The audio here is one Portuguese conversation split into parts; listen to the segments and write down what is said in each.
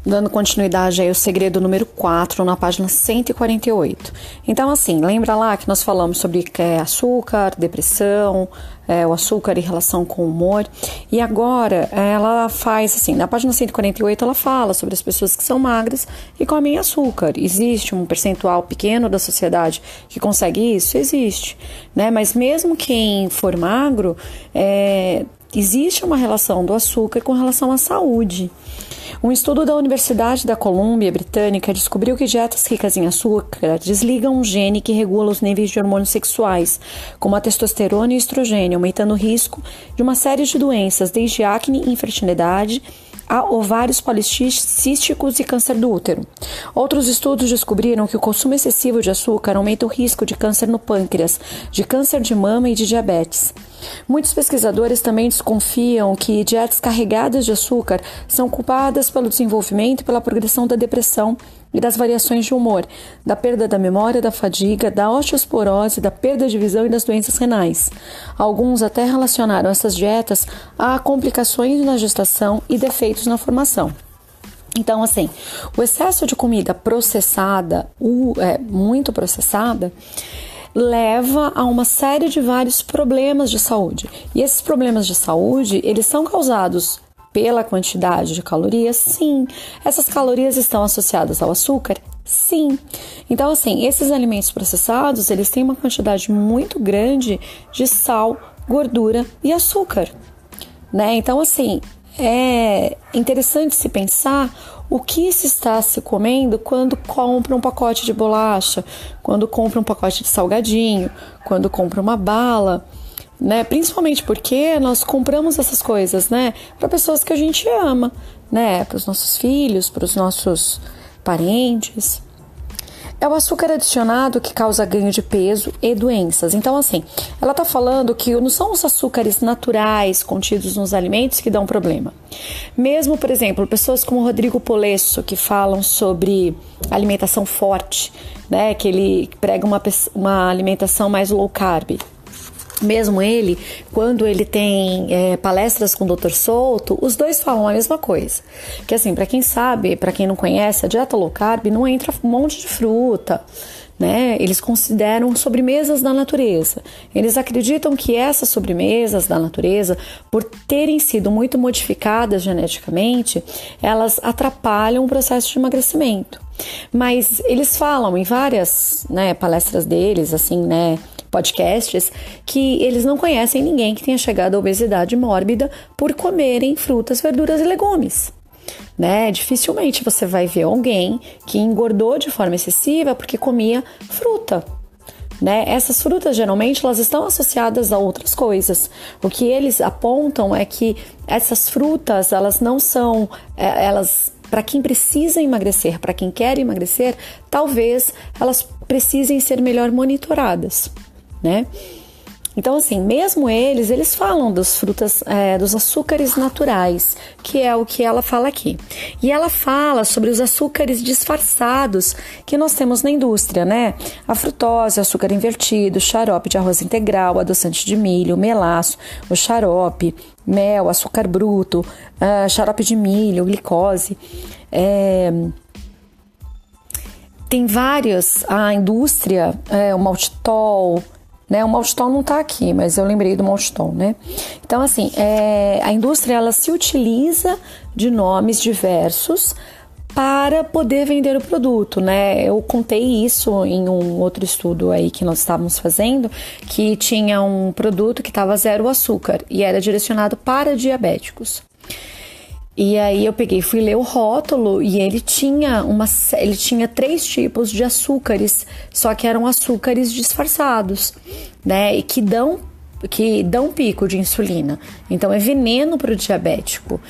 dando continuidade aí ao segredo número 4, na página 148. Então, assim, lembra lá que nós falamos sobre açúcar, depressão, o açúcar em relação com o humor. E agora ela faz assim, na página 148 ela fala sobre as pessoas que são magras e comem açúcar. Existe um percentual pequeno da sociedade que consegue isso? Existe, né? Mas mesmo quem for magro, existe uma relação do açúcar com relação à saúde. Um estudo da Universidade da Colômbia Britânica descobriu que dietas ricas em açúcar desligam um gene que regula os níveis de hormônios sexuais, como a testosterona e o estrogênio, aumentando o risco de uma série de doenças, desde acne e infertilidade a ovários policísticos e câncer do útero. Outros estudos descobriram que o consumo excessivo de açúcar aumenta o risco de câncer no pâncreas, de câncer de mama e de diabetes. Muitos pesquisadores também desconfiam que dietas carregadas de açúcar são culpadas pelo desenvolvimento e pela progressão da depressão e das variações de humor, da perda da memória, da fadiga, da osteoporose, da perda de visão e das doenças renais. Alguns até relacionaram essas dietas a complicações na gestação e defeitos na formação. Então, assim, o excesso de comida processada, muito processada, leva a uma série de vários problemas de saúde. E esses problemas de saúde, eles são causados pela quantidade de calorias? Sim. Essas calorias estão associadas ao açúcar? Sim. Então, assim, esses alimentos processados, eles têm uma quantidade muito grande de sal, gordura e açúcar, né? Então, assim, é interessante se pensar o que se está se comendo quando compra um pacote de bolacha, quando compra um pacote de salgadinho, quando compra uma bala, né? Principalmente porque nós compramos essas coisas, né, para pessoas que a gente ama, né, para os nossos filhos, para os nossos parentes. É o açúcar adicionado que causa ganho de peso e doenças. Então, assim, ela está falando que não são os açúcares naturais contidos nos alimentos que dão problema. Mesmo, por exemplo, pessoas como Rodrigo Polesso, que falam sobre alimentação forte, né, que ele prega uma alimentação mais low carb. Mesmo ele, quando ele tem palestras com o Dr. Souto, os dois falam a mesma coisa. Que assim, para quem sabe, para quem não conhece, a dieta low carb não entra um monte de fruta, né? Eles consideram sobremesas da natureza. Eles acreditam que essas sobremesas da natureza, por terem sido muito modificadas geneticamente, elas atrapalham o processo de emagrecimento. Mas eles falam em várias, né, palestras deles, assim, né, podcasts, que eles não conhecem ninguém que tenha chegado à obesidade mórbida por comerem frutas, verduras e legumes, né? Dificilmente você vai ver alguém que engordou de forma excessiva porque comia fruta, né? Essas frutas geralmente elas estão associadas a outras coisas. O que eles apontam é que essas frutas elas não são, para quem precisa emagrecer, para quem quer emagrecer, talvez elas precisem ser melhor monitoradas, né? Então, assim, mesmo eles falam das frutas, dos açúcares naturais, que é o que ela fala aqui. E ela fala sobre os açúcares disfarçados que nós temos na indústria, né? A frutose, açúcar invertido, xarope de arroz integral, adoçante de milho, melaço, o xarope, mel, açúcar bruto, xarope de milho, glicose. Tem vários, a indústria, o maltitol, né? O maltitol não está aqui, mas eu lembrei do maltitol, né? Então, assim, a indústria ela se utiliza de nomes diversos para poder vender o produto, né? Eu contei isso em um outro estudo aí que nós estávamos fazendo, que tinha um produto que estava 0 açúcar e era direcionado para diabéticos. E aí eu fui ler o rótulo e ele tinha 3 tipos de açúcares, só que eram açúcares disfarçados, né? E que dão pico de insulina. Então é veneno para o diabético.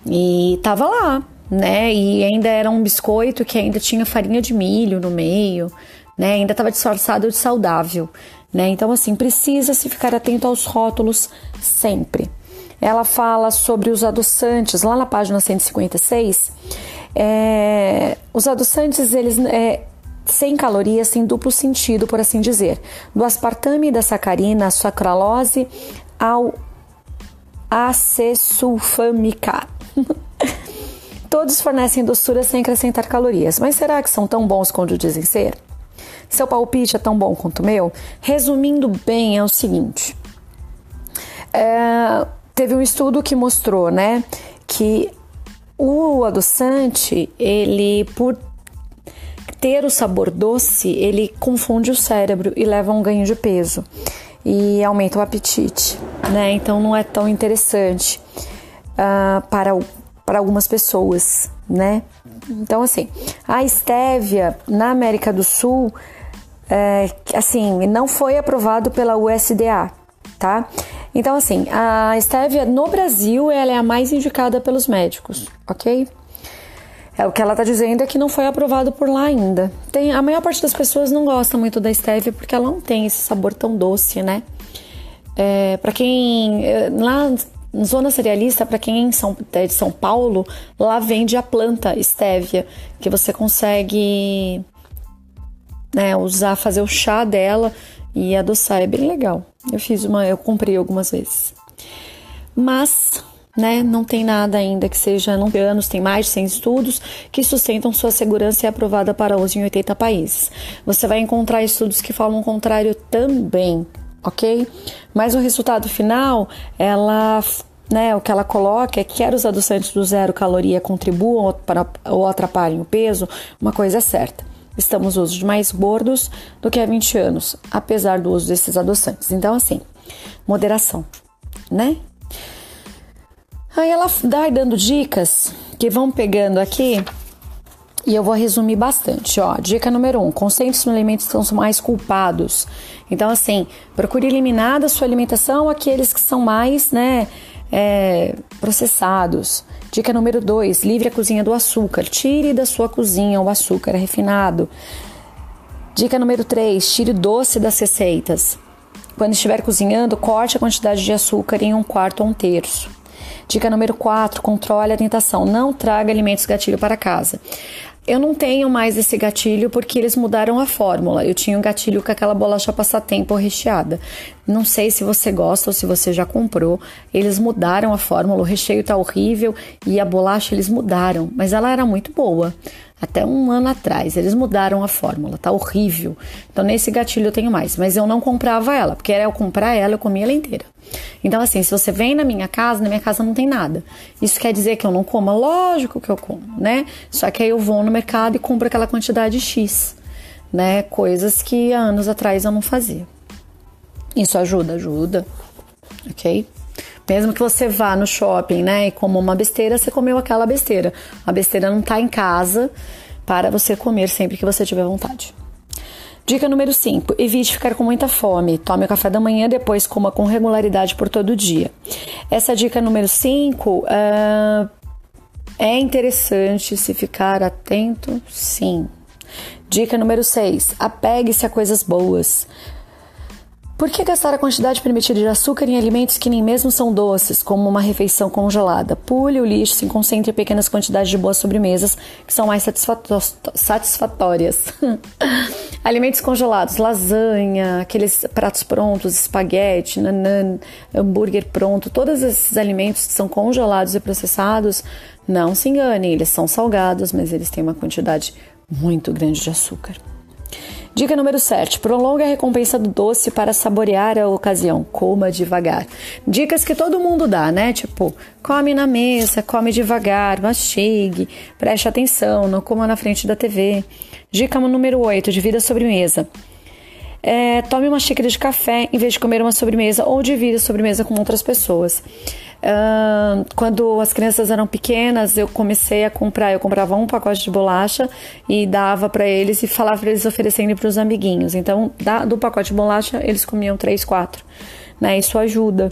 E tava lá, né? E ainda era um biscoito que ainda tinha farinha de milho no meio, né? Ainda estava disfarçado de saudável, né? Então, assim, precisa se ficar atento aos rótulos sempre. Ela fala sobre os adoçantes, lá na página 156, os adoçantes, eles sem calorias, sem duplo sentido, por assim dizer, do aspartame e da sacarina, sucralose ao acesulfamicar. Todos fornecem doçura sem acrescentar calorias, mas será que são tão bons quanto dizem ser? Seu palpite é tão bom quanto o meu? Resumindo bem, é o seguinte. Teve um estudo que mostrou, né, que o adoçante, ele, por ter o sabor doce, ele confunde o cérebro e leva a um ganho de peso e aumenta o apetite, né? Então não é tão interessante para algumas pessoas, né? Então, assim, a estévia na América do Sul, assim, não foi aprovado pela USDA, tá? Então, assim, a estévia no Brasil, ela é a mais indicada pelos médicos, ok? O que ela tá dizendo é que não foi aprovado por lá ainda. A maior parte das pessoas não gosta muito da estévia porque ela não tem esse sabor tão doce, né? Para quem... Lá na zona cerealista, para quem é de São Paulo, lá vende a planta estévia, que você consegue, né, usar, fazer o chá dela e adoçar. É bem legal. Eu comprei algumas vezes. Mas, né, não tem nada ainda que seja, não tem anos, tem mais de 100 estudos que sustentam sua segurança e é aprovada para uso em 80 países. Você vai encontrar estudos que falam o contrário também, ok? Mas o resultado final, o que ela coloca é que quer os adoçantes do zero caloria contribuam ou atrapalhem o peso, uma coisa é certa. Estamos no uso de mais gordos do que há 20 anos, apesar do uso desses adoçantes. Então, assim, moderação, né? Aí ela vai dando dicas que vão pegando aqui e eu vou resumir bastante. Ó, dica número 1, concentre-se nos alimentos que são mais culpados. Então, assim, procure eliminar da sua alimentação aqueles que são mais, né, processados. Dica número 2, livre a cozinha do açúcar. Tire da sua cozinha o açúcar refinado. Dica número 3, tire o doce das receitas. Quando estiver cozinhando, corte a quantidade de açúcar em 1/4 ou 1/3. Dica número 4, controle a tentação. Não traga alimentos gatilho para casa. Eu não tenho mais esse gatilho porque eles mudaram a fórmula. Eu tinha um gatilho com aquela bolacha passatempo recheada. Não sei se você gosta ou se você já comprou. Eles mudaram a fórmula, o recheio tá horrível e a bolacha eles mudaram, mas ela era muito boa. Até um ano atrás, eles mudaram a fórmula, tá horrível. Então nesse gatilho eu tenho mais, mas eu não comprava ela, porque era eu comprar ela, eu comia ela inteira. Então assim, se você vem na minha casa não tem nada. Isso quer dizer que eu não como? Lógico que eu como, né? Só que aí eu vou no mercado e compro aquela quantidade X, né? Coisas que há anos atrás eu não fazia. Isso ajuda, ok? Mesmo que você vá no shopping, né, e coma uma besteira, você comeu aquela besteira. A besteira não tá em casa para você comer sempre que você tiver vontade. Dica número 5, evite ficar com muita fome. Tome o café da manhã, depois coma com regularidade por todo o dia. Essa dica número 5 é interessante se ficar atento, sim. Dica número 6, apegue-se a coisas boas. Por que gastar a quantidade permitida de açúcar em alimentos que nem mesmo são doces, como uma refeição congelada? Pule o lixo, se concentre em pequenas quantidades de boas sobremesas que são mais satisfatórias. Alimentos congelados, lasanha, aqueles pratos prontos, espaguete, nanã, hambúrguer pronto, todos esses alimentos que são congelados e processados, não se enganem, eles são salgados, mas eles têm uma quantidade muito grande de açúcar. Dica número 7, prolongue a recompensa do doce para saborear a ocasião, coma devagar. Dicas que todo mundo dá, né? Tipo, come na mesa, come devagar, mastigue, preste atenção, não coma na frente da TV. Dica número 8, divida a sobremesa. Tome uma xícara de café em vez de comer uma sobremesa ou divida a sobremesa com outras pessoas. Quando as crianças eram pequenas, eu comecei a comprar, eu comprava um pacote de bolacha e dava para eles e falava para eles oferecerem para os amiguinhos. Então, do pacote de bolacha, eles comiam 3, 4, né? Isso ajuda.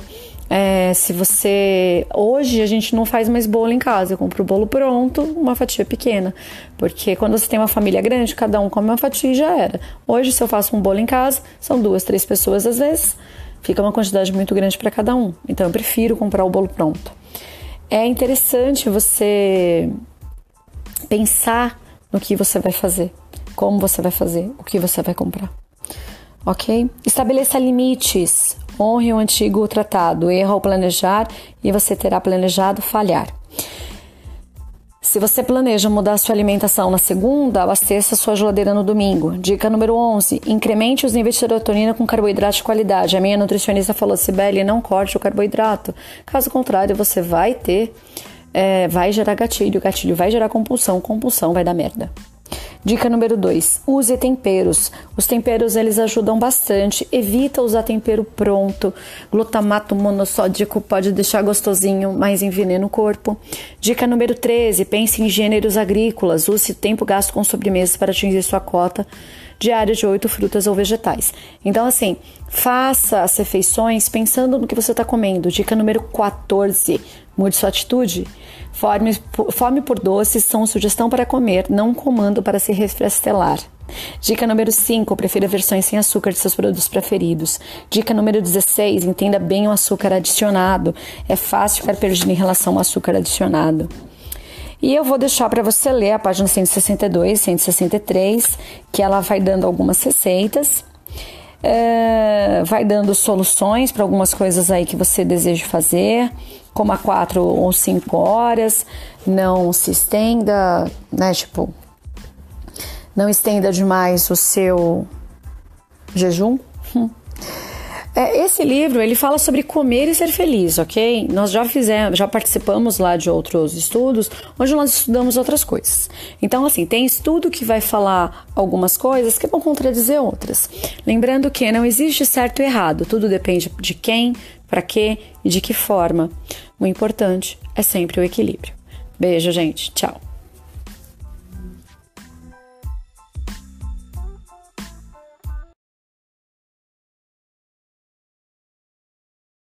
Hoje a gente não faz mais bolo em casa, eu compro o bolo pronto, uma fatia pequena, porque quando você tem uma família grande, cada um come uma fatia e já era. Hoje, se eu faço um bolo em casa, são 2, 3 pessoas às vezes, fica uma quantidade muito grande para cada um, então eu prefiro comprar o bolo pronto. É interessante você pensar no que você vai fazer, como você vai fazer, o que você vai comprar, ok? Estabeleça limites. Honre o antigo tratado, erra ao planejar e você terá planejado falhar. Se você planeja mudar a sua alimentação na segunda, abasteça a sua geladeira no domingo. Dica número 11, incremente os níveis de serotonina com carboidrato de qualidade. A minha nutricionista falou, Sibeli, não corte o carboidrato. Caso contrário, você vai gerar gatilho vai gerar compulsão vai dar merda. Dica número 2, use temperos. Os temperos, eles ajudam bastante. Evita usar tempero pronto. Glutamato monossódico pode deixar gostosinho, mas envenena o corpo. Dica número 13, pense em gêneros agrícolas. Use o tempo gasto com sobremesas para atingir sua cota diária de 8 frutas ou vegetais. Então, assim, faça as refeições pensando no que você está comendo. Dica número 14, mude sua atitude. Fome por doces são sugestão para comer, não um comando para se refestelar. Dica número 5, prefira versões sem açúcar de seus produtos preferidos. Dica número 16, entenda bem o açúcar adicionado. É fácil ficar perdido em relação ao açúcar adicionado. E eu vou deixar para você ler a página 162, 163, que ela vai dando algumas receitas, vai dando soluções para algumas coisas aí que você deseja fazer, como a 4 ou 5 horas, não se estenda, né, não estenda demais o seu jejum. Esse livro, ele fala sobre comer e ser feliz, ok? Nós já participamos lá de outros estudos, onde nós estudamos outras coisas. Então, assim, tem estudo que vai falar algumas coisas que vão contradizer outras. Lembrando que não existe certo e errado, tudo depende de quem, para quê e de que forma. O importante é sempre o equilíbrio. Beijo, gente. Tchau.